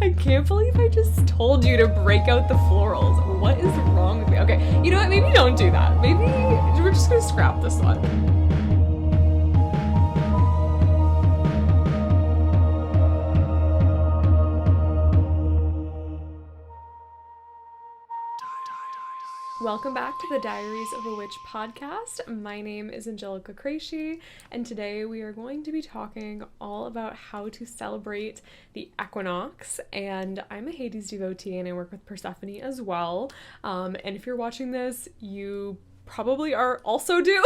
I can't believe I just told you to break out the florals. What is wrong with me? Okay, you know what? Maybe don't do that. Maybe we're just gonna scrap this one. Welcome back to the Diaries of a Witch podcast. My name is Angelica Crashi, and today we are going to be talking all about how to celebrate the equinox. And I'm a Hades devotee, and I work with Persephone as well. And if you're watching this, you probably are also do.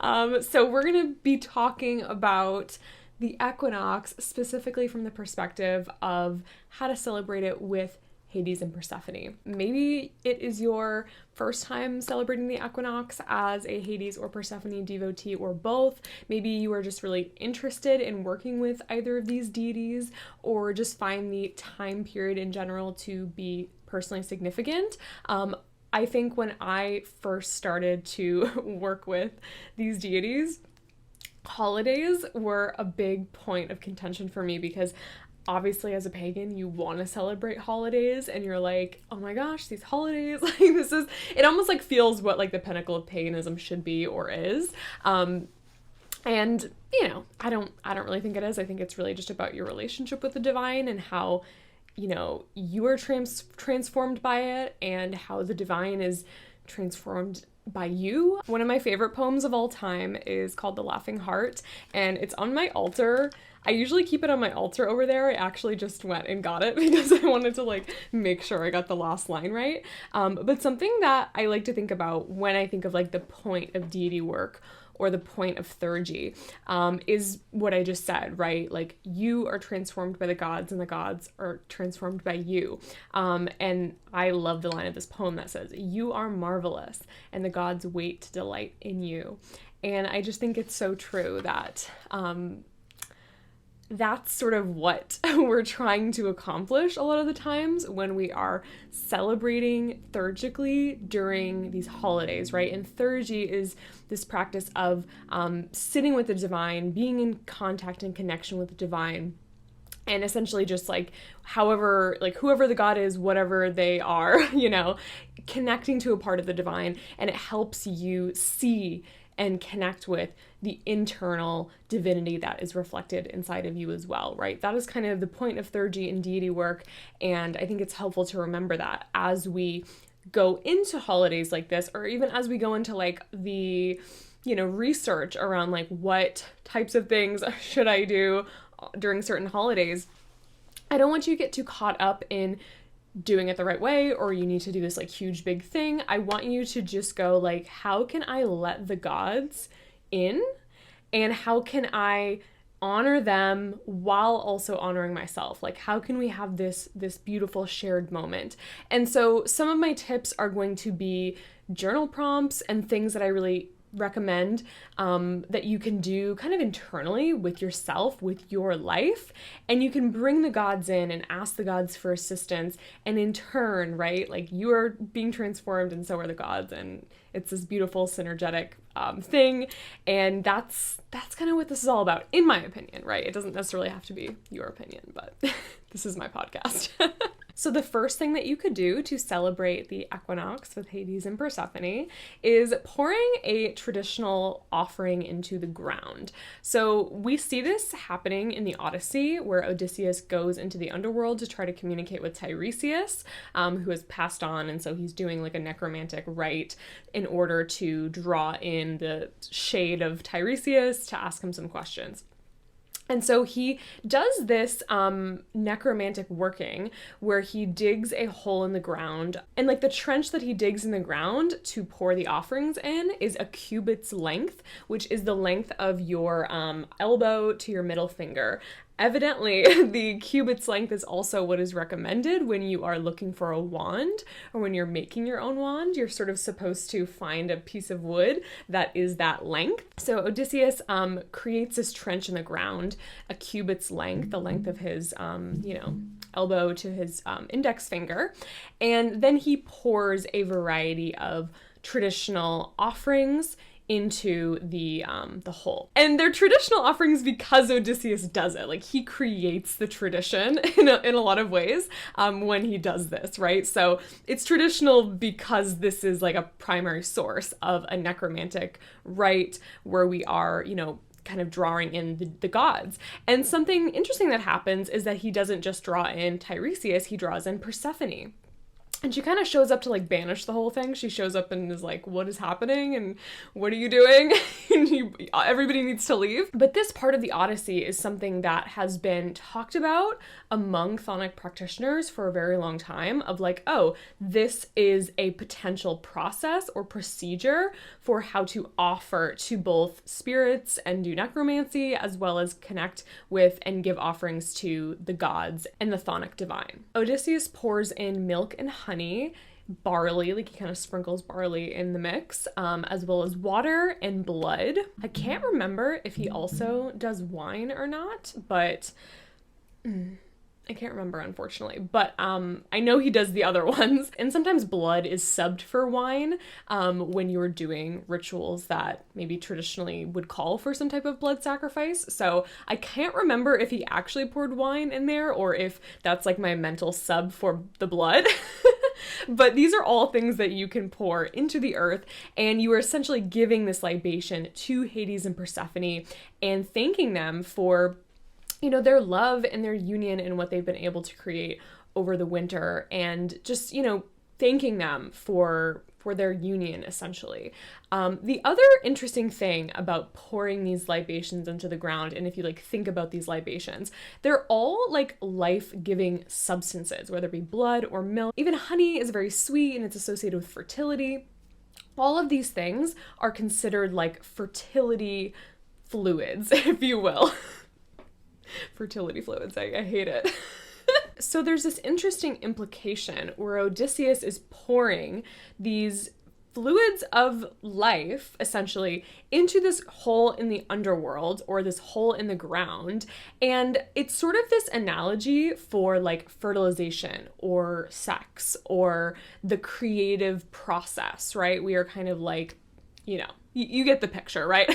So we're going to be talking about the equinox, specifically from the perspective of how to celebrate it with Hades and Persephone. Maybe it is your first time celebrating the equinox as a Hades or Persephone devotee, or both. Maybe you are just really interested in working with either of these deities, or just find the time period in general to be personally significant. I think when I first started to work with these deities, holidays were a big point of contention for me, because obviously as a pagan you want to celebrate holidays, and you're like, oh my gosh, these holidays, like it almost like feels what like the pinnacle of paganism should be or is. And you know, I don't really think it is. I think it's really just about your relationship with the divine, and how, you know, you are transformed by it, and how the divine is transformed by you. One of my favorite poems of all time is called The Laughing Heart, and it's on my altar. I usually keep it on my altar over there. I actually just went and got it because I wanted to like make sure I got the last line right. But something that I like to think about when I think of like the point of deity work, or the point of theurgy, is what I just said, right? Like, you are transformed by the gods, and the gods are transformed by you. And I love the line of this poem that says, "You are marvelous, and the gods wait to delight in you." And I just think it's so true that that's sort of what we're trying to accomplish a lot of the times when we are celebrating theurgically during these holidays, right? And theurgy is this practice of sitting with the divine, being in contact and connection with the divine, and essentially just like whoever the god is, whatever they are, you know, connecting to a part of the divine, and it helps you see and connect with the internal divinity that is reflected inside of you as well, right? That is kind of the point of theurgy and deity work, and I think it's helpful to remember that as we go into holidays like this, or even as we go into like the, you know, research around like what types of things should I do during certain holidays. I don't want you to get too caught up in doing it the right way, or you need to do this like huge big thing. I want you to just go like, how can I let the gods in, and how can I honor them while also honoring myself? Like, how can we have this beautiful shared moment? And so some of my tips are going to be journal prompts and things that I really recommend that you can do kind of internally with yourself, with your life, and you can bring the gods in and ask the gods for assistance, and in turn, right, like, you are being transformed and so are the gods, and it's this beautiful synergetic thing, and that's kind of what this is all about, in my opinion, right? It doesn't necessarily have to be your opinion, but this is my podcast. So the first thing that you could do to celebrate the equinox with Hades and Persephone is pouring a traditional offering into the ground. So we see this happening in the Odyssey, where Odysseus goes into the Underworld to try to communicate with Tiresias, who has passed on, and so he's doing like a necromantic rite in order to draw in the shade of Tiresias to ask him some questions. And so he does this necromantic working where he digs a hole in the ground, and like the trench that he digs in the ground to pour the offerings in is a cubit's length, which is the length of your elbow to your middle finger. Evidently, the cubit's length is also what is recommended when you are looking for a wand, or when you're making your own wand. You're sort of supposed to find a piece of wood that is that length. So Odysseus creates this trench in the ground, a cubit's length, the length of his, elbow to his index finger, and then he pours a variety of traditional offerings into the hole. And they're traditional offerings because Odysseus does it. Like, he creates the tradition in a lot of ways when he does this, right? So it's traditional because this is like a primary source of a necromantic rite where we are, you know, kind of drawing in the gods. And something interesting that happens is that he doesn't just draw in Tiresias, he draws in Persephone. And she kind of shows up to like banish the whole thing. She shows up and is like, what is happening? And what are you doing? And everybody needs to leave. But this part of the Odyssey is something that has been talked about among chthonic practitioners for a very long time of like, oh, this is a potential process or procedure for how to offer to both spirits and do necromancy, as well as connect with and give offerings to the gods and the chthonic divine. Odysseus pours in milk and honey, barley, like he kind of sprinkles barley in the mix, as well as water and blood. I can't remember if he also does wine or not, but I can't remember, unfortunately, but I know he does the other ones. And sometimes blood is subbed for wine when you're doing rituals that maybe traditionally would call for some type of blood sacrifice. So I can't remember if he actually poured wine in there or if that's like my mental sub for the blood. But these are all things that you can pour into the earth, and you are essentially giving this libation to Hades and Persephone and thanking them for, you know, their love and their union and what they've been able to create over the winter, and just, you know, thanking them for their union, essentially. The other interesting thing about pouring these libations into the ground, and if you like think about these libations, they're all like life-giving substances, whether it be blood or milk. Even honey is very sweet and it's associated with fertility. All of these things are considered like fertility fluids, if you will. Fertility fluids, I hate it. So there's this interesting implication where Odysseus is pouring these fluids of life, essentially, into this hole in the underworld, or this hole in the ground. And it's sort of this analogy for like fertilization or sex or the creative process, right? We are kind of like, you know, you get the picture, right?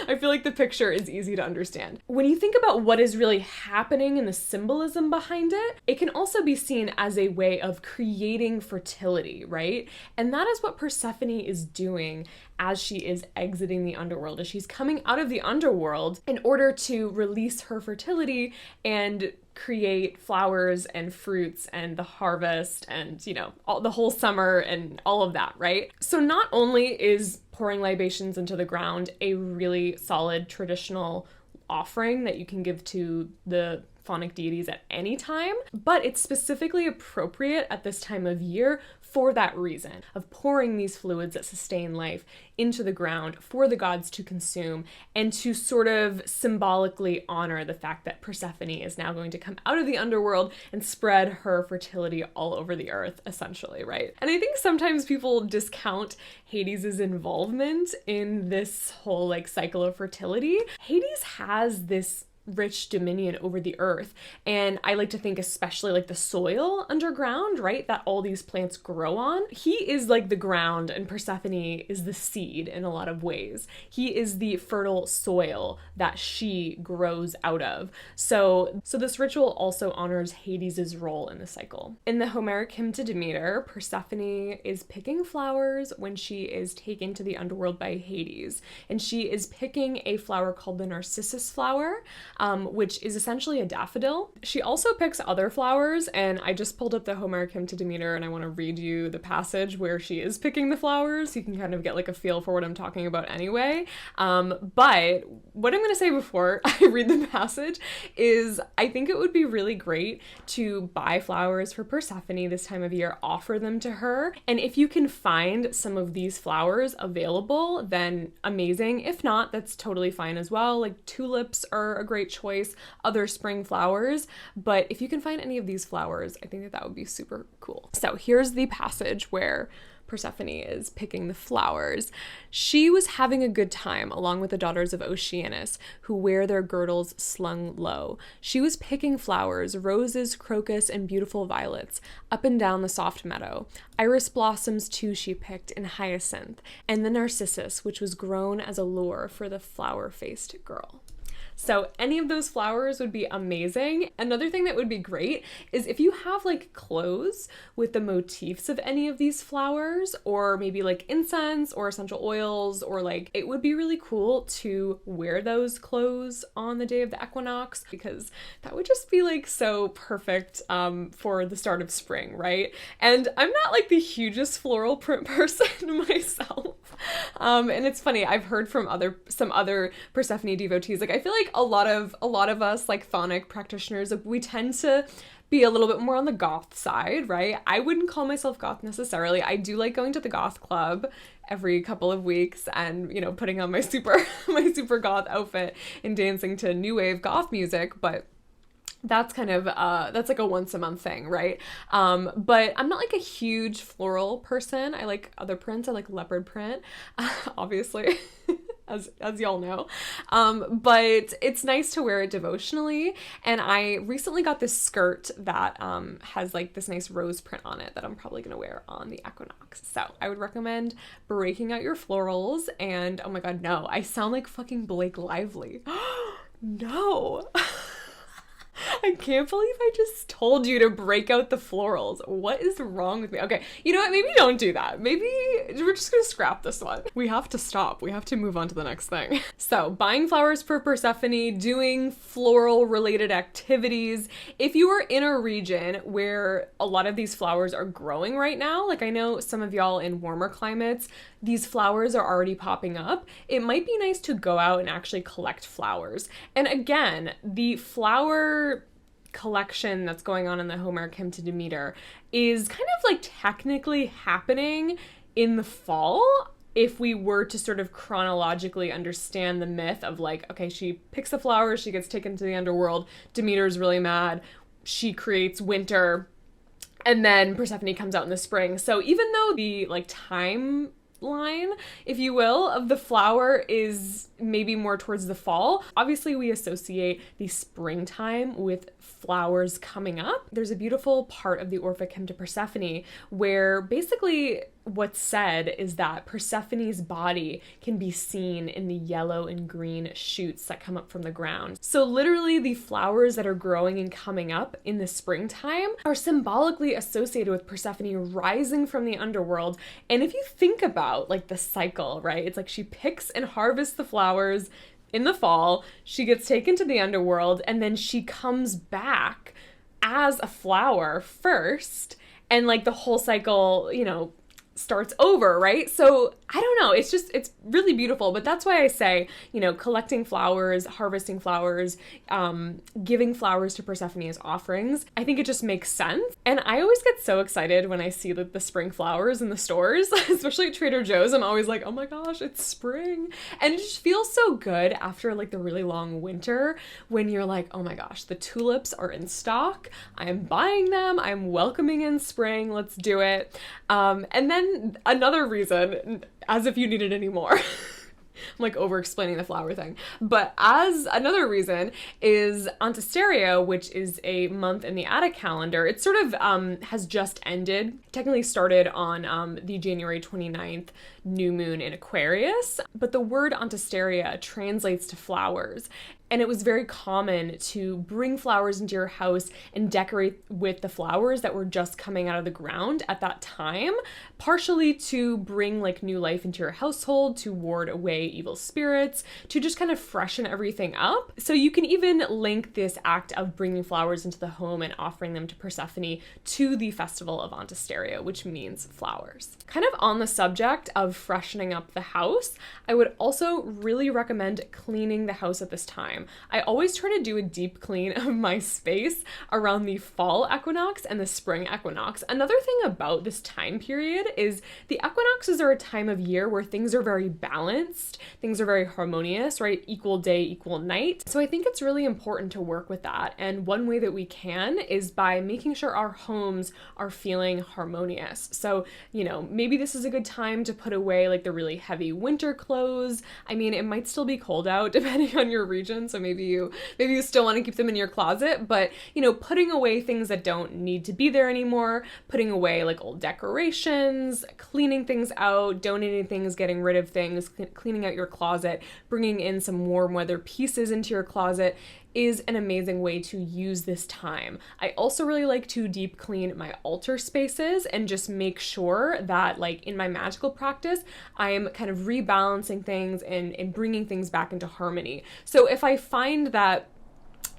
I feel like the picture is easy to understand. When you think about what is really happening and the symbolism behind it, it can also be seen as a way of creating fertility, right? And that is what Persephone is doing as she is exiting the underworld, as she's coming out of the underworld in order to release her fertility and create flowers and fruits and the harvest and, you know, the whole summer and all of that, right? So not only is pouring libations into the ground a really solid traditional offering that you can give to the chthonic deities at any time, but it's specifically appropriate at this time of year for that reason of pouring these fluids that sustain life into the ground for the gods to consume and to sort of symbolically honor the fact that Persephone is now going to come out of the underworld and spread her fertility all over the earth, essentially, right? And I think sometimes people discount Hades' involvement in this whole like cycle of fertility. Hades has this rich dominion over the earth, and I like to think especially like the soil underground, right, that all these plants grow on. He is like the ground and Persephone is the seed in a lot of ways. He is the fertile soil that she grows out of. So this ritual also honors Hades' role in the cycle. In the Homeric hymn to Demeter, Persephone is picking flowers when she is taken to the underworld by Hades, and she is picking a flower called the narcissus flower, which is essentially a daffodil. She also picks other flowers, and I just pulled up the Homeric hymn to Demeter, and I want to read you the passage where she is picking the flowers. So you can kind of get like a feel for what I'm talking about anyway. But what I'm going to say before I read the passage is I think it would be really great to buy flowers for Persephone this time of year, offer them to her, and if you can find some of these flowers available, then amazing. If not, that's totally fine as well. Like tulips are a great great choice, other spring flowers, but if you can find any of these flowers, I think that that would be super cool. So here's the passage where Persephone is picking the flowers. She was having a good time along with the daughters of Oceanus, who wear their girdles slung low. She was picking flowers, roses, crocus, and beautiful violets, up and down the soft meadow. Iris blossoms too she picked, and hyacinth, and the narcissus, which was grown as a lure for the flower-faced girl. So any of those flowers would be amazing. Another thing that would be great is if you have like clothes with the motifs of any of these flowers, or maybe like incense or essential oils, or like, it would be really cool to wear those clothes on the day of the equinox, because that would just be like so perfect for the start of spring, right? And I'm not like the hugest floral print person myself. And it's funny, I've heard from some other Persephone devotees, like I feel like a lot of us like phonic practitioners, we tend to be a little bit more on the goth side, right? I wouldn't call myself goth necessarily. I do like going to the goth club every couple of weeks and, you know, putting on my super goth outfit and dancing to new wave goth music, but that's kind of, that's like a once a month thing, right? But I'm not like a huge floral person. I like other prints. I like leopard print, obviously, as y'all know. But it's nice to wear it devotionally. And I recently got this skirt that has like this nice rose print on it that I'm probably gonna wear on the equinox. So I would recommend breaking out your florals. And oh my God, no, I sound like fucking Blake Lively. No. I can't believe I just told you to break out the florals. What is wrong with me? Okay, you know what? Maybe don't do that. Maybe we're just gonna scrap this one. We have to stop. We have to move on to the next thing. So, buying flowers for Persephone, doing floral related activities. If you are in a region where a lot of these flowers are growing right now, like I know some of y'all in warmer climates, these flowers are already popping up, it might be nice to go out and actually collect flowers. And again, the flower collection that's going on in the Homeric Hymn to Demeter is kind of like technically happening in the fall, if we were to sort of chronologically understand the myth of like, okay, she picks the flowers, she gets taken to the underworld, Demeter's really mad, she creates winter, and then Persephone comes out in the spring. So even though the like timeline, if you will, of the flower is maybe more towards the fall, obviously we associate the springtime with flowers coming up. There's a beautiful part of the Orphic Hymn to Persephone where basically what's said is that Persephone's body can be seen in the yellow and green shoots that come up from the ground. So literally the flowers that are growing and coming up in the springtime are symbolically associated with Persephone rising from the underworld. And if you think about like the cycle, right? It's like she picks and harvests the flowers in the fall, she gets taken to the underworld, and then she comes back as a flower first, and like the whole cycle, you know, starts over, right? So I don't know, it's really beautiful. But that's why I say, you know, collecting flowers, harvesting flowers, giving flowers to Persephone as offerings, I think it just makes sense. And I always get so excited when I see the spring flowers in the stores, especially at Trader Joe's. I'm always like, oh my gosh, it's spring. And it just feels so good after like the really long winter when you're like, oh my gosh, the tulips are in stock, I'm buying them, I'm welcoming in spring, let's do it. And then another reason, as if you needed any more. I'm like over explaining the flower thing. But as another reason is Antisteria, which is a month in the Attic calendar. It sort of has just ended, technically started on the January 29th new moon in Aquarius. But the word Antisteria translates to flowers. And it was very common to bring flowers into your house and decorate with the flowers that were just coming out of the ground at that time, partially to bring like new life into your household, to ward away evil spirits, to just kind of freshen everything up. So you can even link this act of bringing flowers into the home and offering them to Persephone to the festival of Antisteria, which means flowers. Kind of on the subject of freshening up the house, I would also really recommend cleaning the house at this time. time. I always try to do a deep clean of my space around the fall equinox and the spring equinox. Another thing about this time period is the equinoxes are a time of year where things are very balanced, things are very harmonious, right? Equal day, equal night. So I think it's really important to work with that. And one way that we can is by making sure our homes are feeling harmonious. So, maybe this is a good time to put away like the really heavy winter clothes. I mean, it might still be cold out depending on your region, so maybe you still want to keep them in your closet, but putting away things that don't need to be there anymore, putting away like old decorations, cleaning things out, donating things, getting rid of things, cleaning out your closet, bringing in some warm weather pieces into your closet is an amazing way to use this time. I also really like to deep clean my altar spaces and just make sure that like in my magical practice, I'm kind of rebalancing things and bringing things back into harmony. So if I find that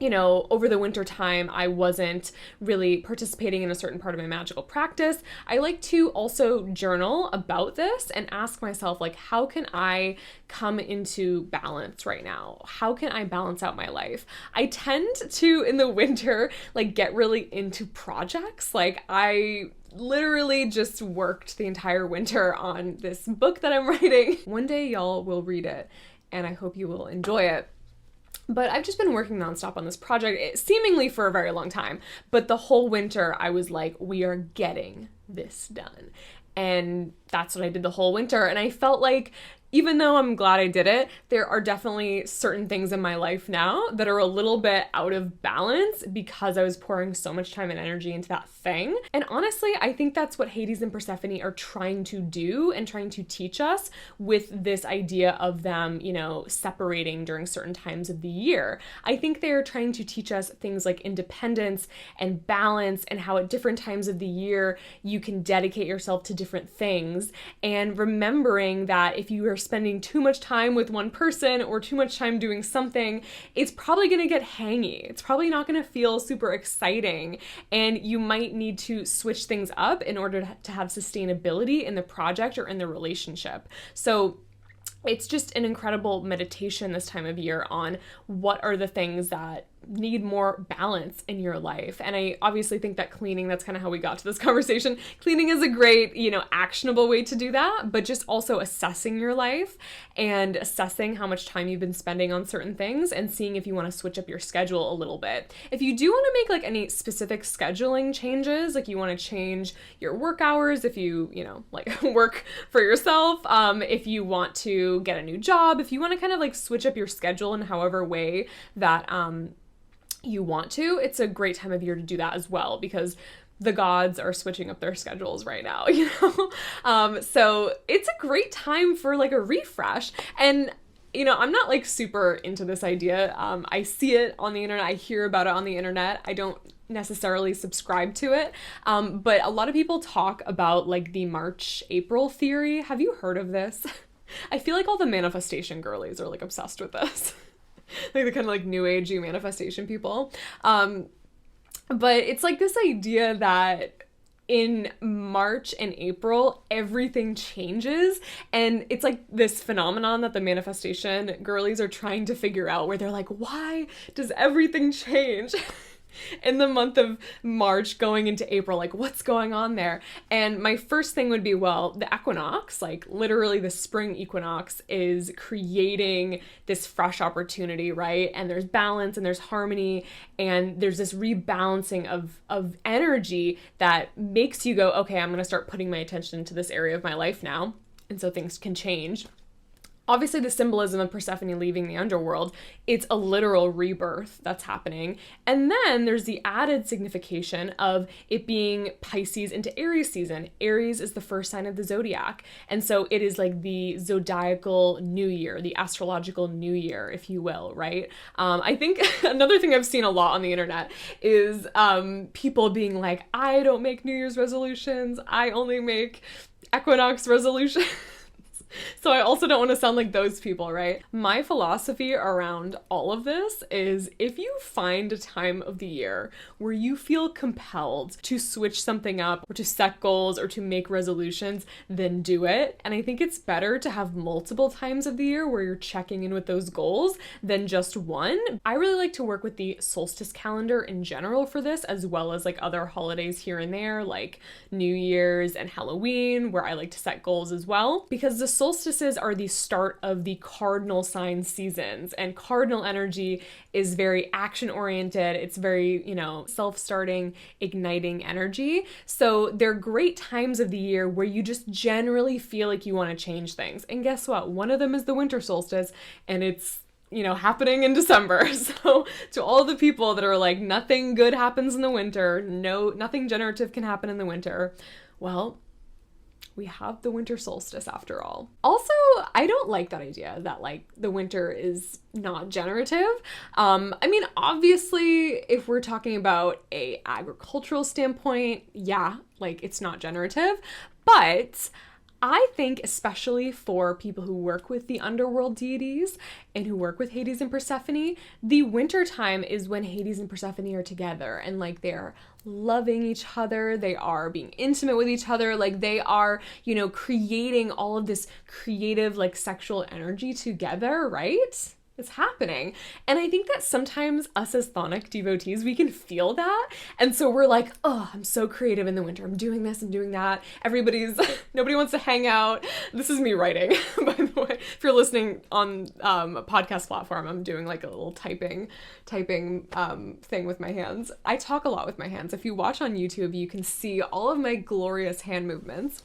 over the winter time, I wasn't really participating in a certain part of my magical practice, I like to also journal about this and ask myself, like, how can I come into balance right now? How can I balance out my life? I tend to, in the winter, like, get really into projects. Like, I literally just worked the entire winter on this book that I'm writing. One day y'all will read it, and I hope you will enjoy it. But I've just been working nonstop on this project, seemingly for a very long time. But the whole winter, I was like, we are getting this done. And that's what I did the whole winter. And I felt like, even though I'm glad I did it, there are definitely certain things in my life now that are a little bit out of balance because I was pouring so much time and energy into that thing. And honestly, I think that's what Hades and Persephone are trying to do and trying to teach us with this idea of them, separating during certain times of the year. I think they are trying to teach us things like independence and balance and how at different times of the year you can dedicate yourself to different things, and remembering that if you are spending too much time with one person or too much time doing something, it's probably going to get hangy. It's probably not going to feel super exciting, and you might need to switch things up in order to have sustainability in the project or in the relationship. So it's just an incredible meditation this time of year on what are the things that need more balance in your life. And I obviously think that cleaning, that's kind of how we got to this conversation. Cleaning is a great, actionable way to do that, but just also assessing your life and assessing how much time you've been spending on certain things and seeing if you want to switch up your schedule a little bit. If you do want to make like any specific scheduling changes, like you want to change your work hours, if you, like work for yourself, if you want to get a new job, if you want to kind of like switch up your schedule in however way that, you want to, it's a great time of year to do that as well, because the gods are switching up their schedules right now, so it's a great time for like a refresh. And I'm not like super into this idea. I see it on the internet, I hear about it on the internet, I don't necessarily subscribe to it, but a lot of people talk about like the March-April theory. Have you heard of this? I feel like all the manifestation girlies are like obsessed with this. Like the kind of like new agey manifestation people. But it's like this idea that in March and April, everything changes. And it's like this phenomenon that the manifestation girlies are trying to figure out, where they're like, why does everything change in the month of March going into April? Like, what's going on there? And my first thing would be, well, the equinox, like literally the spring equinox, is creating this fresh opportunity, right? And there's balance and there's harmony and there's this rebalancing of energy that makes you go, okay, I'm going to start putting my attention into this area of my life now. And so things can change. Obviously, the symbolism of Persephone leaving the underworld, it's a literal rebirth that's happening. And then there's the added signification of it being Pisces into Aries season. Aries is the first sign of the zodiac. And so it is like the zodiacal new year, the astrological new year, if you will, right? I think another thing I've seen a lot on the internet is people being like, I don't make New Year's resolutions. I only make equinox resolutions. So I also don't want to sound like those people, right? My philosophy around all of this is if you find a time of the year where you feel compelled to switch something up or to set goals or to make resolutions, then do it. And I think it's better to have multiple times of the year where you're checking in with those goals than just one. I really like to work with the solstice calendar in general for this, as well as like other holidays here and there, like New Year's and Halloween, where I like to set goals as well, because the solstices are the start of the cardinal sign seasons, and cardinal energy is very action oriented. It's very, self-starting, igniting energy. So they're great times of the year where you just generally feel like you want to change things. And guess what? One of them is the winter solstice, and it's happening in December. So to all the people that are like, nothing good happens in the winter, nothing generative can happen in the winter, well, we have the winter solstice after all. Also, I don't like that idea that like the winter is not generative. Obviously, if we're talking about a agricultural standpoint, yeah, like it's not generative, but I think especially for people who work with the underworld deities and who work with Hades and Persephone, the winter time is when Hades and Persephone are together and like they're loving each other, they are being intimate with each other, like they are, creating all of this creative like sexual energy together, right? It's happening. And I think that sometimes us as chthonic devotees, we can feel that. And so we're like, oh, I'm so creative in the winter. I'm doing this, I'm doing that. Nobody wants to hang out. This is me writing, by the way. If you're listening on a podcast platform, I'm doing like a little typing thing with my hands. I talk a lot with my hands. If you watch on YouTube, you can see all of my glorious hand movements.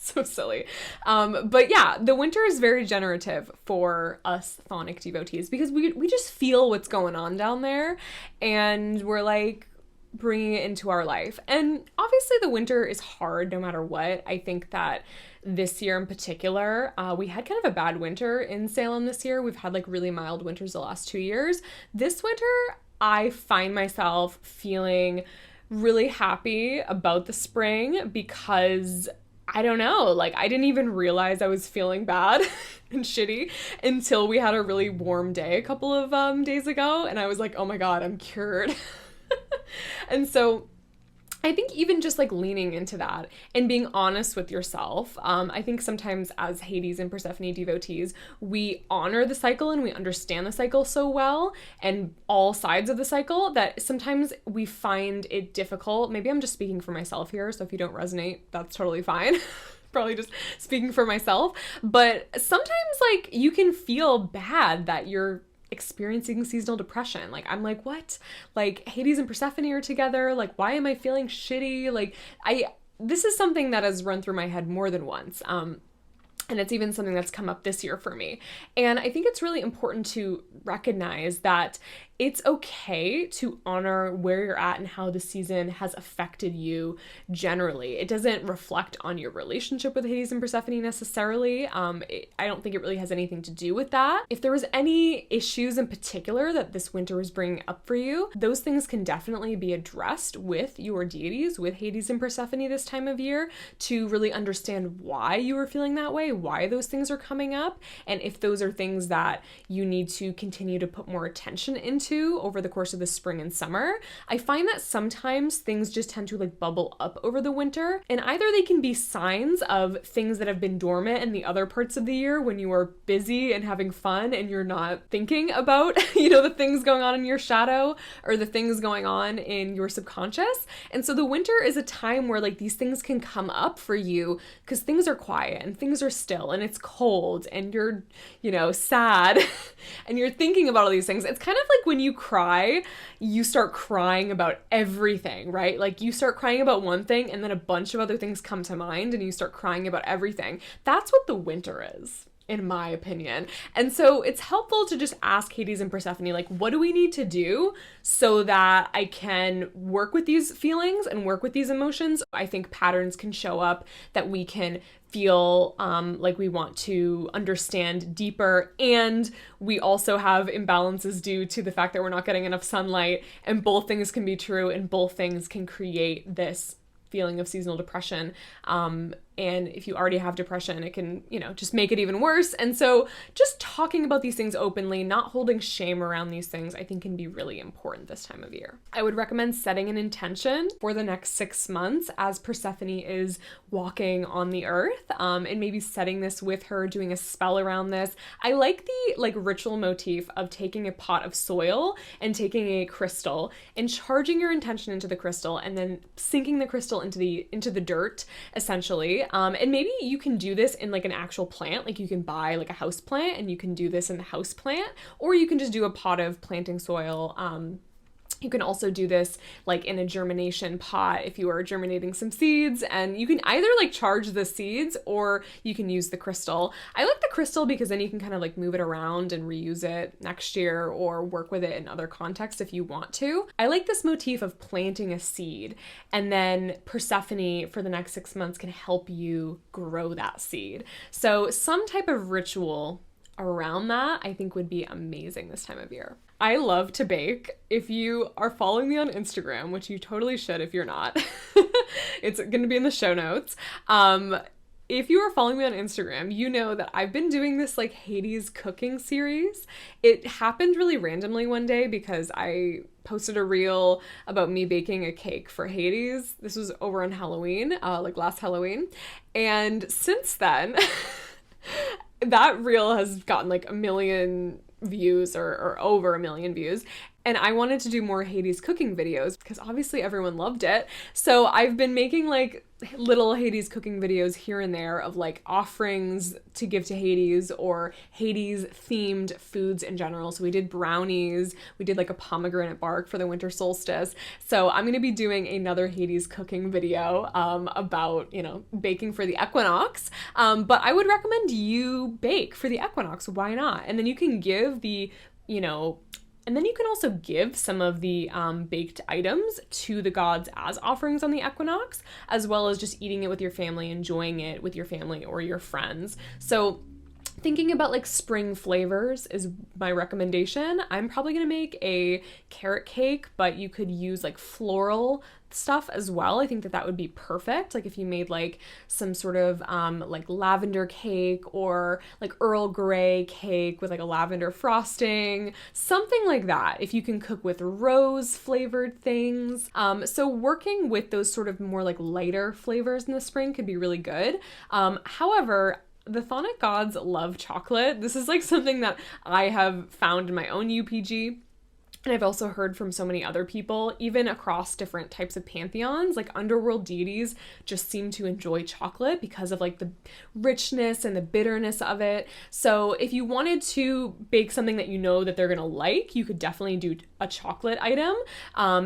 So silly. But yeah, the winter is very generative for us chthonic devotees because we just feel what's going on down there and we're like bringing it into our life. And obviously the winter is hard no matter what. I think that this year in particular, we had kind of a bad winter in Salem this year. We've had like really mild winters the last 2 years. This winter, I find myself feeling really happy about the spring because I don't know, like I didn't even realize I was feeling bad and shitty until we had a really warm day a couple of days ago, and I was like, oh my god, I'm cured. And so I think even just like leaning into that and being honest with yourself, I think sometimes as Hades and Persephone devotees, we honor the cycle and we understand the cycle so well and all sides of the cycle that sometimes we find it difficult. Maybe I'm just speaking for myself here, so if you don't resonate, that's totally fine. Probably just speaking for myself. But sometimes like you can feel bad that you're experiencing seasonal depression. Like I'm like, what? Like Hades and Persephone are together. Like why am I feeling shitty? Like this is something that has run through my head more than once. And it's even something that's come up this year for me. And I think it's really important to recognize that it's okay to honor where you're at and how the season has affected you generally. It doesn't reflect on your relationship with Hades and Persephone necessarily. I don't think it really has anything to do with that. If there was any issues in particular that this winter was bringing up for you, those things can definitely be addressed with your deities, with Hades and Persephone this time of year, to really understand why you were feeling that way, why those things are coming up, and if those are things that you need to continue to put more attention into over the course of the spring and summer. I find that sometimes things just tend to like bubble up over the winter, and either they can be signs of things that have been dormant in the other parts of the year when you are busy and having fun and you're not thinking about, the things going on in your shadow or the things going on in your subconscious. And so the winter is a time where like these things can come up for you because things are quiet and things are still and it's cold and you're, sad and you're thinking about all these things. It's kind of like when you cry, you start crying about everything, right? Like you start crying about one thing and then a bunch of other things come to mind and you start crying about everything. That's what the winter is, in my opinion. And so it's helpful to just ask Hades and Persephone, like, what do we need to do so that I can work with these feelings and work with these emotions? I think patterns can show up that we can feel like we want to understand deeper, and we also have imbalances due to the fact that we're not getting enough sunlight, and both things can be true and both things can create this feeling of seasonal depression. And if you already have depression, it can, just make it even worse. And so just talking about these things openly, not holding shame around these things, I think can be really important this time of year. I would recommend setting an intention for the next 6 months as Persephone is walking on the earth, and maybe setting this with her, doing a spell around this. I like the ritual motif of taking a pot of soil and taking a crystal and charging your intention into the crystal and then sinking the crystal into the dirt, essentially. And maybe you can do this in an actual plant, you can buy a house plant and you can do this in the house plant, or you can just do a pot of planting soil. You can also do this in a germination pot if you are germinating some seeds, and you can either charge the seeds or you can use the crystal. I like the crystal because then you can kind of move it around and reuse it next year or work with it in other contexts if you want to. I like this motif of planting a seed, and then Persephone for the next 6 months can help you grow that seed. So some type of ritual around that I think would be amazing this time of year. I love to bake. If you are following me on Instagram, which you totally should if you're not, it's going to be in the show notes. If you are following me on Instagram, you know that I've been doing this Hades cooking series. It happened really randomly one day because I posted a reel about me baking a cake for Hades. This was over on Halloween, last Halloween. And since then, that reel has gotten 1 million views or over 1 million views. And I wanted to do more Hades cooking videos because obviously everyone loved it. So I've been making little Hades cooking videos here and there of offerings to give to Hades or Hades themed foods in general. So we did brownies, we did a pomegranate bark for the winter solstice. So I'm going to be doing another Hades cooking video about, baking for the equinox. But I would recommend you bake for the equinox. Why not? And then you can give and then you can also give some of the baked items to the gods as offerings on the equinox, as well as just eating it with your family, enjoying it with your family or your friends. So thinking about spring flavors is my recommendation. I'm probably going to make a carrot cake, but you could use floral stuff as well. I think that would be perfect. If you made some sort of lavender cake or Earl Grey cake with a lavender frosting, something like that. If you can cook with rose flavored things. So working with those sort of more lighter flavors in the spring could be really good. However, the Chthonic gods love chocolate. This is something that I have found in my own UPG. And I've also heard from so many other people, even across different types of pantheons, underworld deities just seem to enjoy chocolate because of the richness and the bitterness of it. So if you wanted to bake something that that they're gonna like, you could definitely do a chocolate item,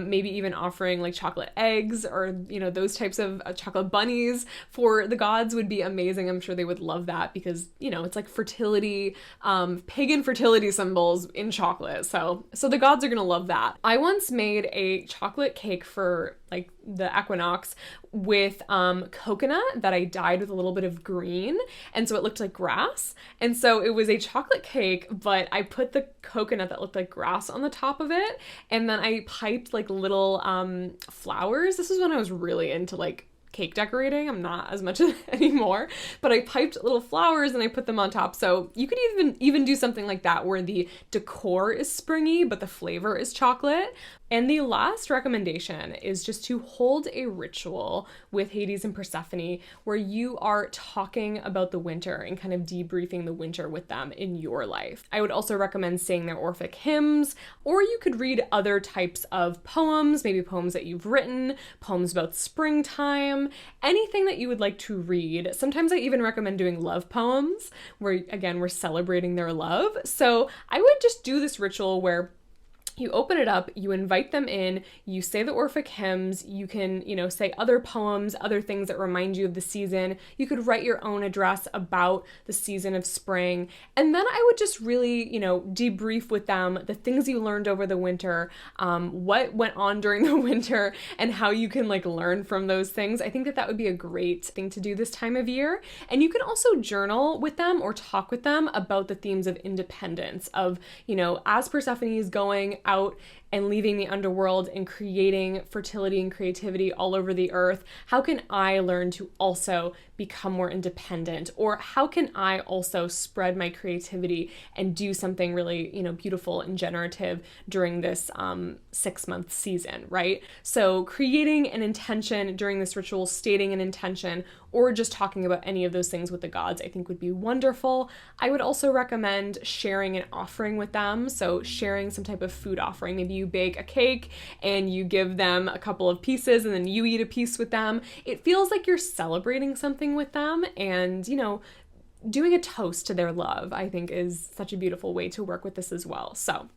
maybe even offering chocolate eggs or those types of chocolate bunnies for the gods would be amazing. I'm sure they would love that because it's fertility, pagan fertility symbols in chocolate. So the gods are gonna love that. I once made a chocolate cake for the equinox with coconut that I dyed with a little bit of green, and so it looked like grass. And so it was a chocolate cake, but I put the coconut that looked like grass on the top of it, and then I piped little flowers. This is when I was really into cake decorating. I'm not as much anymore, but I piped little flowers and I put them on top. So you could even do something like that where the decor is springy, but the flavor is chocolate. And the last recommendation is just to hold a ritual with Hades and Persephone where you are talking about the winter and kind of debriefing the winter with them in your life. I would also recommend saying their Orphic hymns, or you could read other types of poems, maybe poems that you've written, poems about springtime, anything that you would like to read. Sometimes I even recommend doing love poems where, again, we're celebrating their love. So I would just do this ritual where you open it up, you invite them in, you say the Orphic hymns, you can, say other poems, other things that remind you of the season. You could write your own address about the season of spring. And then I would just really, debrief with them the things you learned over the winter, what went on during the winter, and how you can learn from those things. I think that would be a great thing to do this time of year. And you can also journal with them or talk with them about the themes of independence, of, as Persephone is going out and leaving the underworld and creating fertility and creativity all over the earth, how can I learn to also become more independent? Or how can I also spread my creativity and do something really, beautiful and generative during this 6-month season, right? So creating an intention during this ritual, stating an intention, or just talking about any of those things with the gods, I think would be wonderful. I would also recommend sharing an offering with them. So sharing some type of food offering. Maybe you bake a cake and you give them a couple of pieces and then you eat a piece with them. It feels like you're celebrating something with them, and, doing a toast to their love, I think, is such a beautiful way to work with this as well. So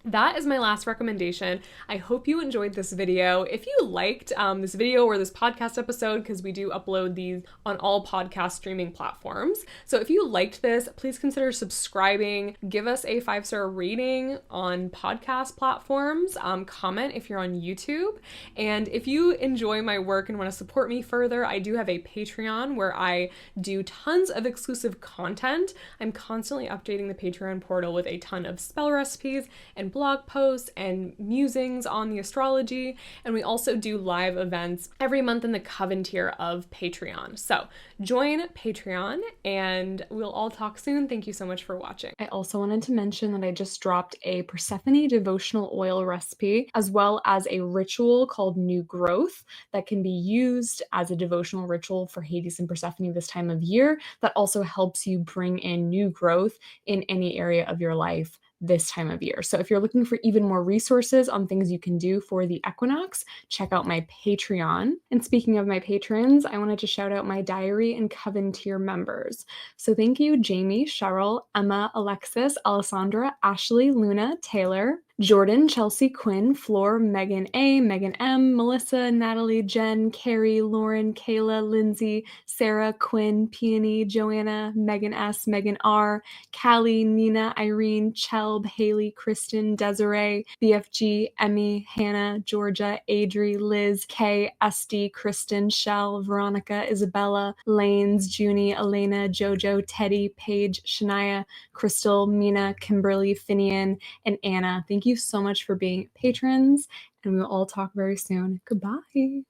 that is my last recommendation. I hope you enjoyed this video. If you liked this video or this podcast episode, because we do upload these on all podcast streaming platforms. So if you liked this, please consider subscribing, give us a 5-star rating on podcast platforms, comment if you're on YouTube. And if you enjoy my work and want to support me further, I do have a Patreon where I do tons of exclusive content. I'm constantly updating the Patreon portal with a ton of spell recipes and blog posts and musings on the astrology, and we also do live events every month in the Coven tier of Patreon. So join Patreon and we'll all talk soon. Thank you so much for watching. I also wanted to mention that I just dropped a Persephone devotional oil recipe, as well as a ritual called New Growth that can be used as a devotional ritual for Hades and Persephone this time of year, that also helps you bring in new growth in any area of your life this time of year. So if you're looking for even more resources on things you can do for the equinox, check out my Patreon. And speaking of my patrons, I wanted to shout out my Diary and Coven tier members. So thank you, Jamie, Cheryl, Emma, Alexis, Alessandra, Ashley, Luna, Taylor, Jordan, Chelsea, Quinn, Floor, Megan A, Megan M, Melissa, Natalie, Jen, Carrie, Lauren, Kayla, Lindsay, Sarah, Quinn, Peony, Joanna, Megan S, Megan R, Callie, Nina, Irene, Chelb, Haley, Kristen, Desiree, BFG, Emmy, Hannah, Georgia, Adri, Liz, Kay, Esty, Kristen, Shell, Veronica, Isabella, Lanes, Junie, Elena, Jojo, Teddy, Paige, Shania, Crystal, Mina, Kimberly, Finian, and Anna. Thank you so much for being patrons, and we will all talk very soon. Goodbye.